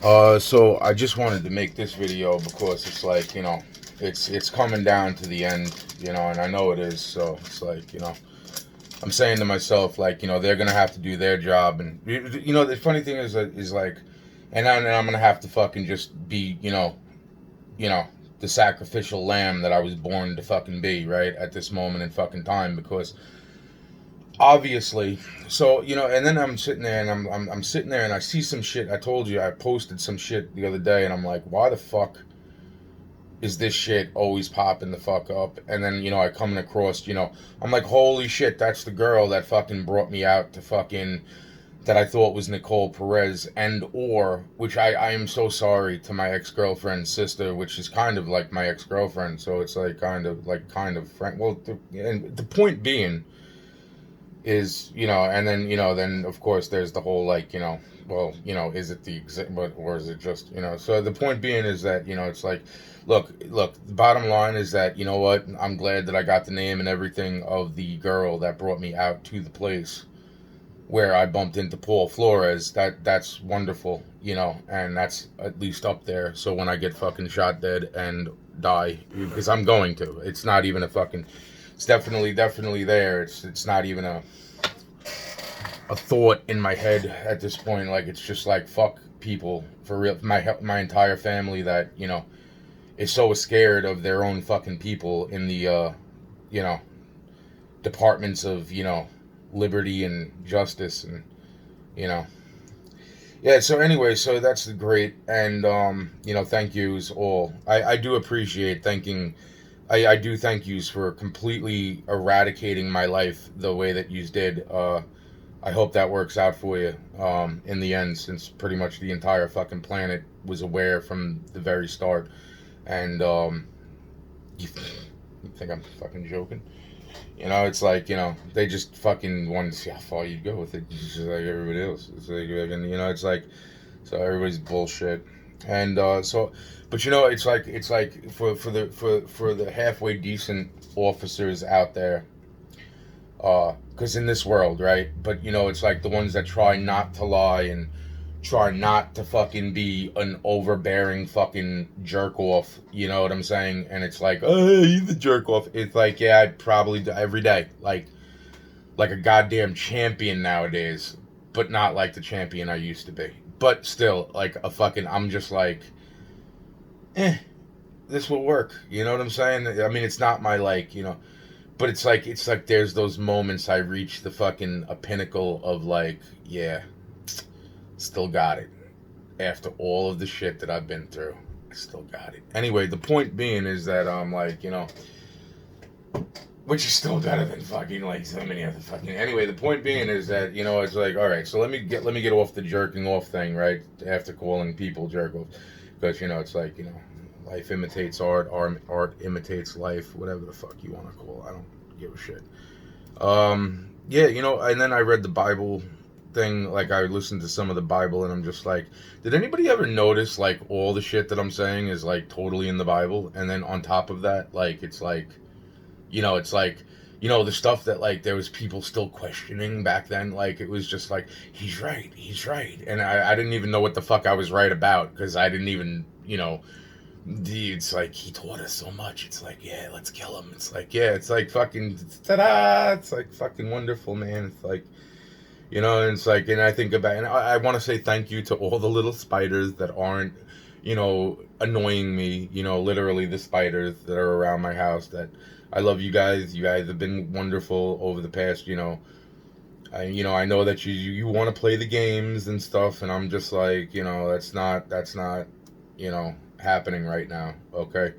So I just wanted to make this video because it's like, it's coming down to the end, and I know it is. So it's like, I'm saying to myself, like, they're gonna have to do their job, and the funny thing is like, and I'm gonna have to fucking just be, you know, the sacrificial lamb that I was born to fucking be, right, at this moment in fucking time, because obviously, so and then I'm sitting there and I'm sitting there and I see some shit. I told you I posted some shit the other day, and I'm like, why the fuck is this shit always popping the fuck up? And then I coming across, I'm like, holy shit, that's the girl that fucking brought me out to fucking, that I thought was Nicole Perez, and or which I am so sorry to my ex-girlfriend's sister, which is kind of like my ex-girlfriend, so it's like kind of friend. Well, and the point being is, and then then of course there's the whole, like, well, is it the exact, or is it just, so the point being is that, it's like, look, the bottom line is that, what, I'm glad that I got the name and everything of the girl that brought me out to the place where I bumped into Paul Flores. That's wonderful, and that's at least up there. So when I get fucking shot dead and die, because I'm going to, it's not even a fucking, it's definitely there. It's not even a thought in my head at this point. Like, it's just like, fuck people for real. My entire family that is so scared of their own fucking people in the you know departments of liberty and justice, and you know yeah. So anyway, so that's great, and thank yous all. I do appreciate thanking. I do thank yous for completely eradicating my life the way that yous did. I hope that works out for you in the end, since pretty much the entire fucking planet was aware from the very start. And you think I'm fucking joking? It's like, they just fucking wanted to see how far you'd go with it, just like everybody else. It's like, it's like, so everybody's bullshit. And so, but it's like for the halfway decent officers out there, because in this world, right? But it's like the ones that try not to lie and try not to fucking be an overbearing fucking jerk off. You know what I'm saying? And it's like, oh, you the jerk off. It's like, yeah, I probably do every day, like a goddamn champion nowadays, but not like the champion I used to be. But still, like a fucking, I'm just like, eh, this will work. You know what I'm saying? I mean, it's not my, like, but it's like there's those moments I reach the fucking a pinnacle of, like, yeah, still got it. After all of the shit that I've been through, I still got it. Anyway, the point being is that I'm like, which is still better than fucking like so many other fucking. Anyway, the point being is that it's like, all right, so let me get off the jerking off thing, right? After calling people jerk off, because it's like, life imitates art, art imitates life, whatever the fuck you want to call it. I don't give a shit. Yeah, and then I read the Bible thing. Like, I listened to some of the Bible, and I'm just like, did anybody ever notice, like, all the shit that I'm saying is like totally in the Bible, and then on top of that, like, it's like, it's like, the stuff that, like, there was people still questioning back then. Like, it was just like, he's right, and I didn't even know what the fuck I was right about, because I didn't even, it's like, he taught us so much. It's like, yeah, let's kill him. It's like, yeah, it's like fucking ta-da. It's like fucking wonderful, man. It's like, and it's like, and I think about, and I want to say thank you to all the little spiders that aren't, annoying me. Literally the spiders that are around my house. That I love you guys. You guys have been wonderful over the past. I know that you want to play the games and stuff, and I'm just like, that's not happening right now. Okay,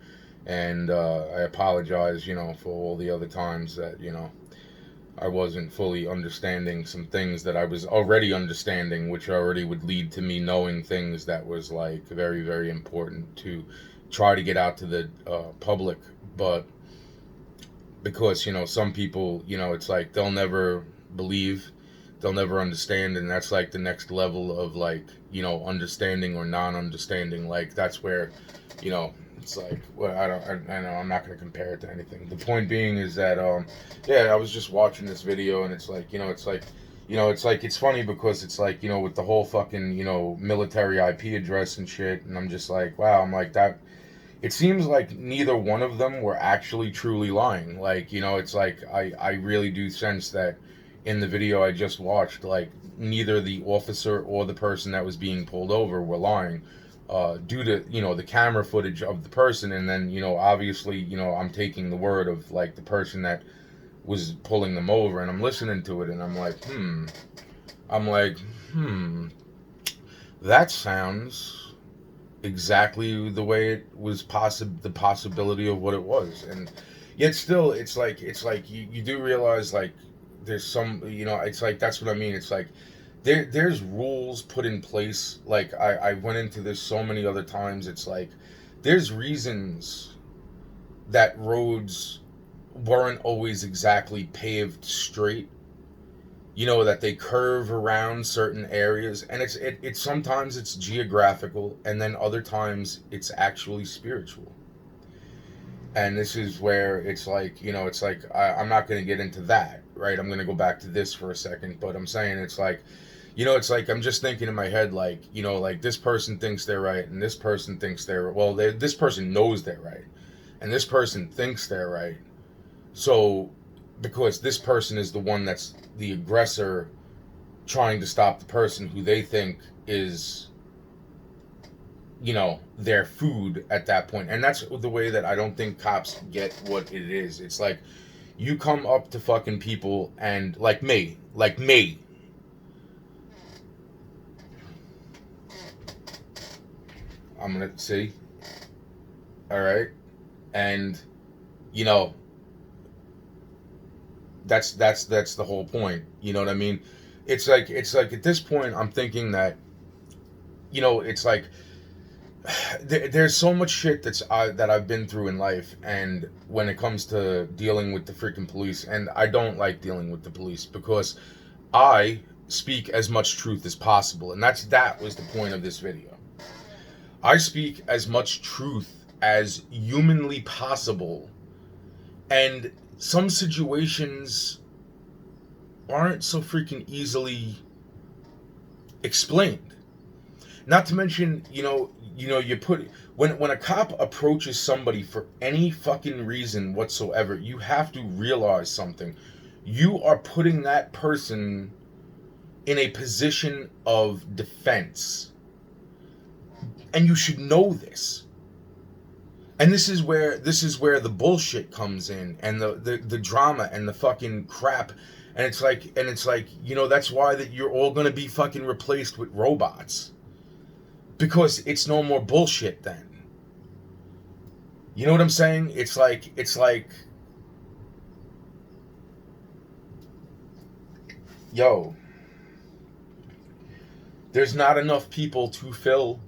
and I apologize, for all the other times that I wasn't fully understanding some things that I was already understanding, which already would lead to me knowing things that was like very, very important to try to get out to the public. But because some people, it's like they'll never believe, they'll never understand, and that's like the next level of, like, understanding or non-understanding. Like, that's where it's like, well, I know I'm not going to compare it to anything. The point being is that yeah, I was just watching this video, and it's like, You know, it's like, it's funny because it's like, you know, with the whole fucking, you know, military IP address and shit, and I'm just like, wow, I'm like, that, it seems like neither one of them were actually truly lying. Like, you know, it's like, I really do sense that in the video I just watched, like, neither the officer or the person that was being pulled over were lying. Due to, you know, the camera footage of the person, and then, you know, obviously, you know, I'm taking the word of, like, the person that was pulling them over, and I'm listening to it, and I'm like, I'm like, that sounds exactly the way it was the possibility of what it was. And yet still, it's like you do realize, like, there's some, you know, it's like, that's what I mean. It's like there's rules put in place. Like, I went into this so many other times. It's like there's reasons that roads weren't always exactly paved straight, you know, that they curve around certain areas, and it's sometimes it's geographical, and then other times it's actually spiritual. And this is where it's like, you know, it's like, I'm not going to get into that, right? I'm going to go back to this for a second, but I'm saying, it's like, you know, it's like, I'm just thinking in my head, like, you know, like, this person thinks they're right, and this person thinks they're, well, this person knows they're right, and this person thinks they're right. So, because this person is the one that's the aggressor, trying to stop the person who they think is, you know, their food at that point. And that's the way that I don't think cops get what it is. It's like, you come up to fucking people, and like me, I'm gonna see, all right, and, you know, that's the whole point. You know what I mean? It's like at this point, I'm thinking that, you know, it's like, there's so much shit that I've been through in life, and when it comes to dealing with the freaking police, and I don't like dealing with the police because I speak as much truth as possible, and that was the point of this video. I speak as much truth as humanly possible, and some situations aren't so freaking easily explained. Not to mention, you put, when a cop approaches somebody for any fucking reason whatsoever, you have to realize something. You are putting that person in a position of defense. And you should know this. And this is where the bullshit comes in, and the drama and the fucking crap. And it's like, that's why that you're all gonna be fucking replaced with robots. Because it's no more bullshit then. You know what I'm saying? It's like, yo, there's not enough people to fill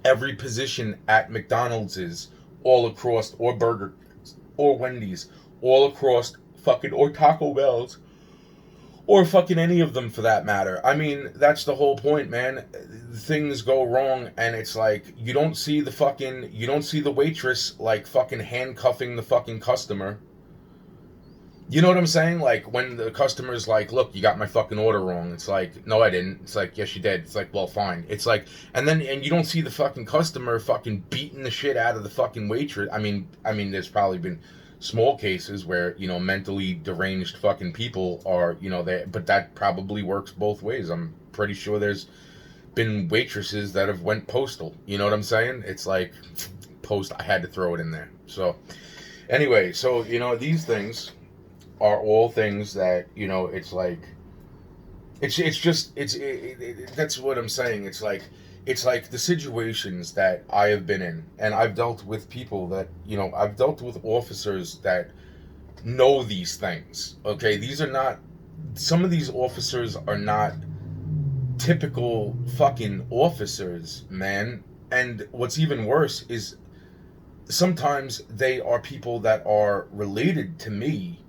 every position at McDonald's is all across, or Burger, or Wendy's, all across fucking, or Taco Bell's, or fucking any of them for that matter. I mean, that's the whole point, man. Things go wrong, and it's like, you don't see the waitress, like, fucking handcuffing the fucking customer. You know what I'm saying? Like, when the customer's like, look, you got my fucking order wrong. It's like, no, I didn't. It's like, yes, you did. It's like, well, fine. It's like, and you don't see the fucking customer fucking beating the shit out of the fucking waitress. I mean, there's probably been small cases where, mentally deranged fucking people are, but that probably works both ways. I'm pretty sure there's been waitresses that have went postal. You know what I'm saying? It's like, I had to throw it in there. So, anyway, so, these things are all things that, it's like, that's what I'm saying. It's like the situations that I have been in, and I've dealt with people that, I've dealt with officers that know these things. Okay, some of these officers are not typical fucking officers, man. And what's even worse is sometimes they are people that are related to me,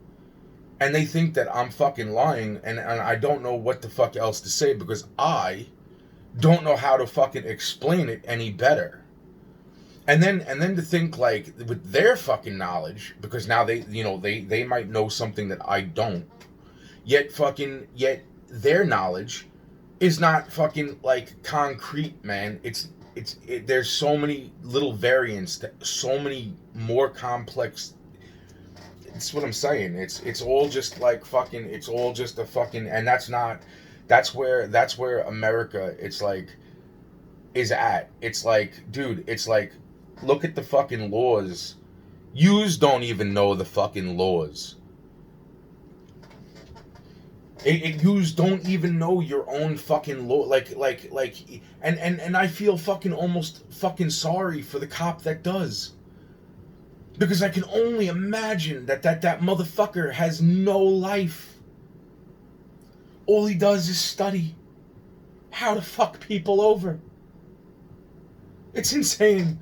and they think that I'm fucking lying, and I don't know what the fuck else to say, because I don't know how to fucking explain it any better. And then to think, like, with their fucking knowledge, because now they might know something that I don't. Yet their knowledge is not fucking like concrete, man. There's so many little variants, so many more complex. That's what I'm saying. It's all just like fucking. It's all just a fucking. And that's not. That's where America. It's like is at. It's like, dude. It's like, look at the fucking laws. Yous don't even know the fucking laws. Yous don't even know your own fucking law. And I feel fucking almost fucking sorry for the cop that does. Because I can only imagine that motherfucker has no life. All he does is study how to fuck people over. It's insane.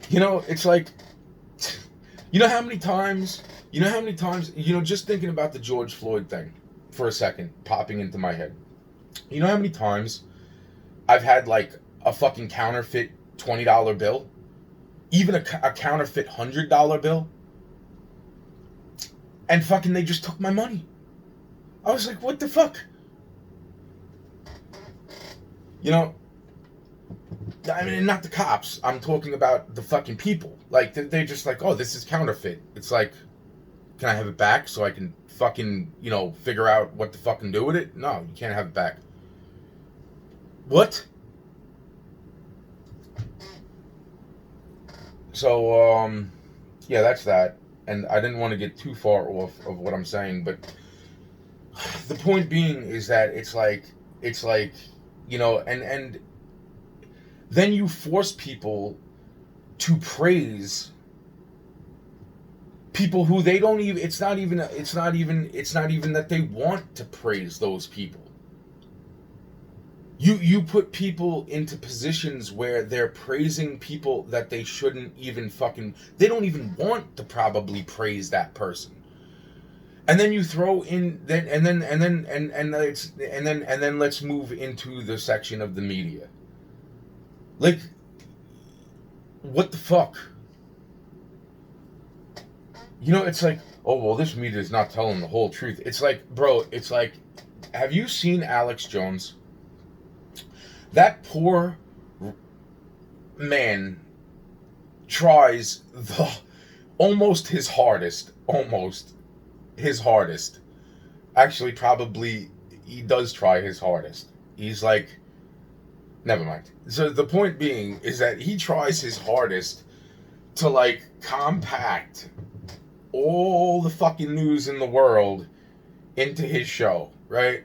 You know, it's like, you know how many times, just thinking about the George Floyd thing for a second, popping into my head. You know how many times I've had like a fucking counterfeit $20 bill? Even a counterfeit $100 bill? And fucking they just took my money. I was like, what the fuck? You know, I mean, not the cops. I'm talking about the fucking people. Like, they're just like, oh, this is counterfeit. It's like, can I have it back so I can fucking, figure out what to fucking do with it? No, you can't have it back. What? So, yeah, that's that. And I didn't want to get too far off of what I'm saying, but the point being is that it's like, and then you force people to praise people who they don't even, it's not even that they want to praise those people. You put people into positions where they're praising people that they shouldn't even fucking, they don't even want to probably praise that person. And then you throw in then let's move into the section of the media. Like, what the fuck? It's like, oh, well, this media is not telling the whole truth. It's like, bro, it's like, have you seen Alex Jones? That poor man tries almost his hardest. Actually, probably, he does try his hardest. He's like, never mind. So the point being is that he tries his hardest to, like, compact all the fucking news in the world into his show, right?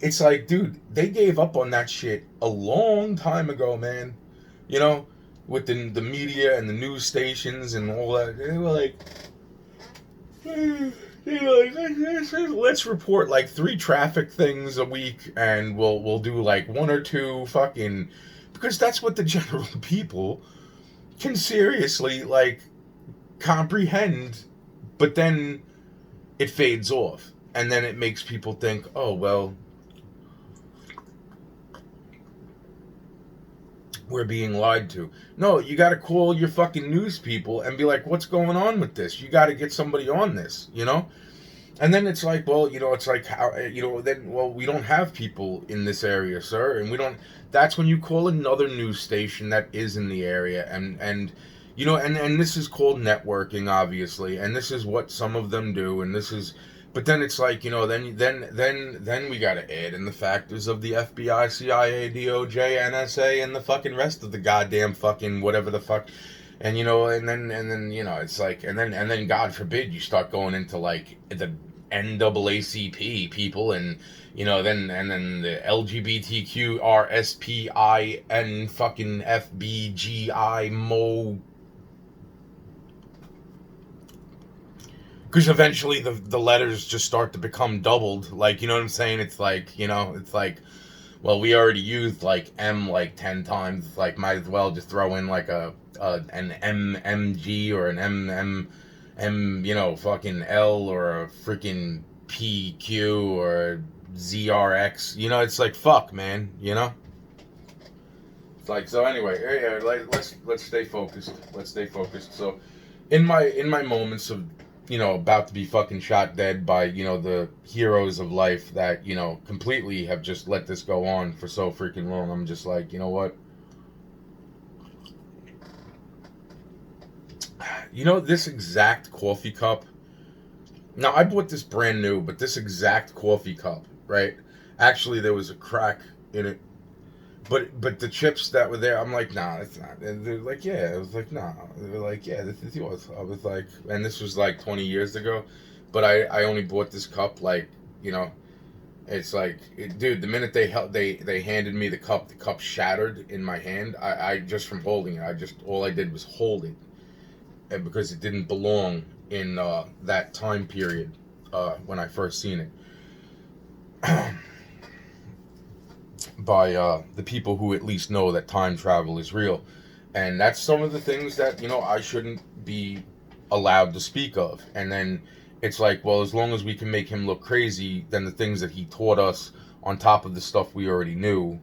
It's like, dude, they gave up on that shit a long time ago, man. With the media and the news stations and all that. They were like, let's report like 3 traffic things a week, and we'll do like 1 or 2 fucking, because that's what the general people can seriously like comprehend. But then it fades off, and then it makes people think, oh well, we're being lied to. No, you got to call your fucking news people and be like, what's going on with this? You got to get somebody on this, And then it's like, well, it's like, how, then, well, we don't have people in this area, sir. And we don't, that's when you call another news station that is in the area. And this is called networking, obviously. And this is what some of them do. And this is, but then it's like, then we gotta add in the factors of the FBI, CIA, DOJ, NSA, and the fucking rest of the goddamn fucking whatever the fuck, and and then it's like, and then God forbid you start going into like the NAACP people, and then the LGBTQ RSPIN fucking FBGI Mo. Because eventually the letters just start to become doubled. Like, you know what I'm saying? It's like, it's like, well, we already used like M like 10 times. Like, might as well just throw in like an MMG or an fucking L or a freaking PQ or ZRX. It's like, fuck, man, It's like, so anyway, yeah, let's stay focused. So in my moments of about to be fucking shot dead by, the heroes of life that, completely have just let this go on for so freaking long. I'm just like, you know what? This exact coffee cup. Now, I bought this brand new, but this exact coffee cup, right? Actually, there was a crack in it. But the chips that were there, I'm like, nah, it's not. And they're like, yeah. I was like, nah. They were like, yeah, this is yours. I was like, and this was like 20 years ago. But I only bought this cup like, you know, it's like, dude. The minute they handed me the cup shattered in my hand. I just from holding it, all I did was hold it, and because it didn't belong in that time period when I first seen it. By the people who at least know that time travel is real. And that's some of the things that, I shouldn't be allowed to speak of. And then it's like, well, as long as we can make him look crazy, then the things that he taught us on top of the stuff we already knew,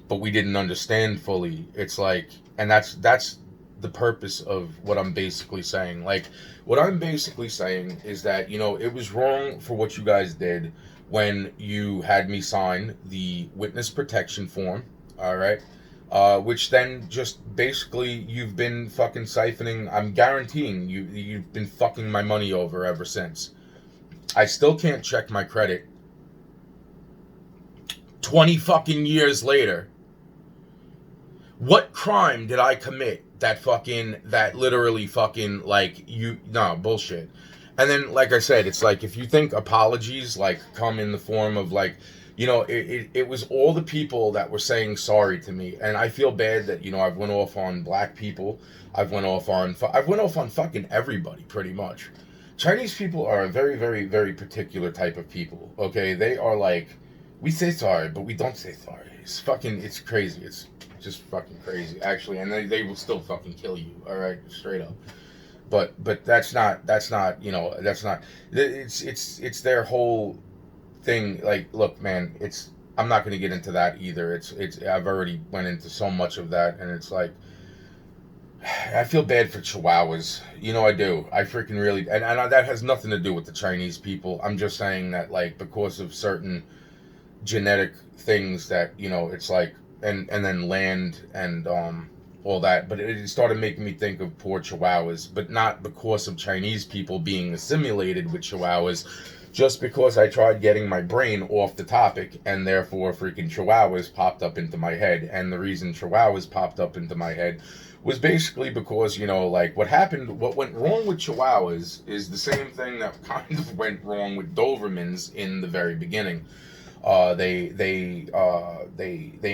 but we didn't understand fully, it's like, and that's the purpose of what I'm basically saying. Like, what I'm basically saying is that, it was wrong for what you guys did when you had me sign the witness protection form, all right? Which then just basically you've been fucking siphoning. I'm guaranteeing you've been fucking my money over ever since. I still can't check my credit 20 fucking years later. What crime did I commit that literally fucking, like, no, bullshit. And then, like I said, it's like, if you think apologies, like, come in the form of, like, it was all the people that were saying sorry to me. And I feel bad that, I've went off on black people. I've went off on fucking everybody, pretty much. Chinese people are a very, very, very particular type of people, okay? They are like, we say sorry, but we don't say sorry. It's crazy. It's just fucking crazy, actually. And they will still fucking kill you, all right? Straight up. But that's not it's their whole thing. Like, look, man, I'm not going to get into that either. It's I've already went into so much of that, and it's like, I feel bad for Chihuahuas. I do. I freaking really, and that has nothing to do with the Chinese people. I'm just saying that, like, because of certain genetic things that, it's like, and then land and all that. But it started making me think of poor Chihuahuas, but not because of Chinese people being assimilated with Chihuahuas, just because I tried getting my brain off the topic, and therefore freaking Chihuahuas popped up into my head. And the reason Chihuahuas popped up into my head was basically because, like, what went wrong with Chihuahuas is the same thing that kind of went wrong with Dobermans in the very beginning. They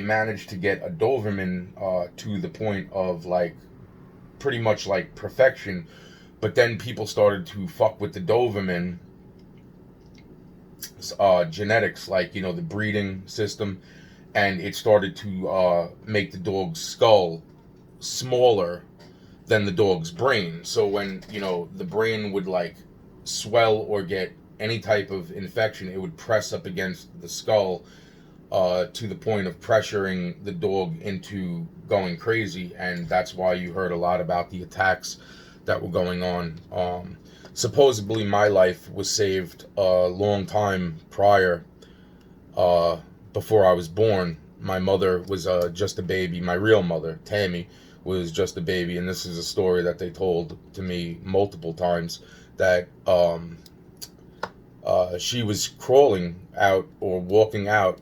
managed to get a Doberman to the point of, like, pretty much like perfection, but then people started to fuck with the Doberman genetics, like, the breeding system, and it started to make the dog's skull smaller than the dog's brain. So when, the brain would, like, swell or get any type of infection, it would press up against the skull to the point of pressuring the dog into going crazy. And that's why you heard a lot about the attacks that were going on. Supposedly my life was saved a long time prior, before I was born. My mother was just a baby. My real mother, Tammy, was just a baby. And this is a story that they told to me multiple times, that she was crawling out or walking out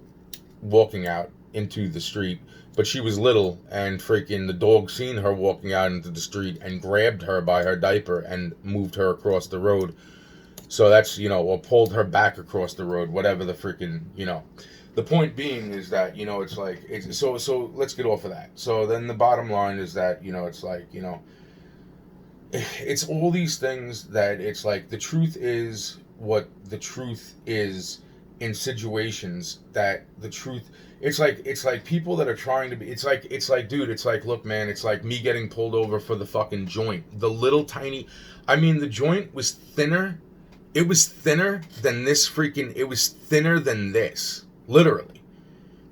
into the street, but she was little, and freaking the dog seen her walking out into the street and grabbed her by her diaper and moved her across the road. So that's, or pulled her back across the road, whatever the freaking, the point being is that, it's like, so let's get off of that. So then the bottom line is that, it's like, it's all these things that it's like, the truth is what the truth is in situations that the truth, it's like people that are trying to be, it's like, dude, it's like, look, man, it's like me getting pulled over for the fucking joint, the little tiny, the joint was thinner. It was thinner than this freaking, it was thinner than this, literally.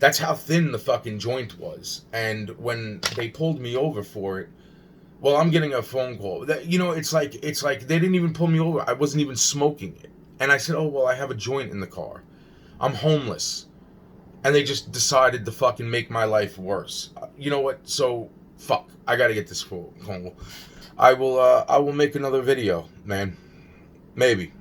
That's how thin the fucking joint was. And when they pulled me over for it, Well, I'm getting a phone call. That, it's like they didn't even pull me over. I wasn't even smoking it. And I said, "Oh, well, I have a joint in the car. I'm homeless." And they just decided to fucking make my life worse. You know what? So fuck. I got to get this phone call. I will make another video, man. Maybe.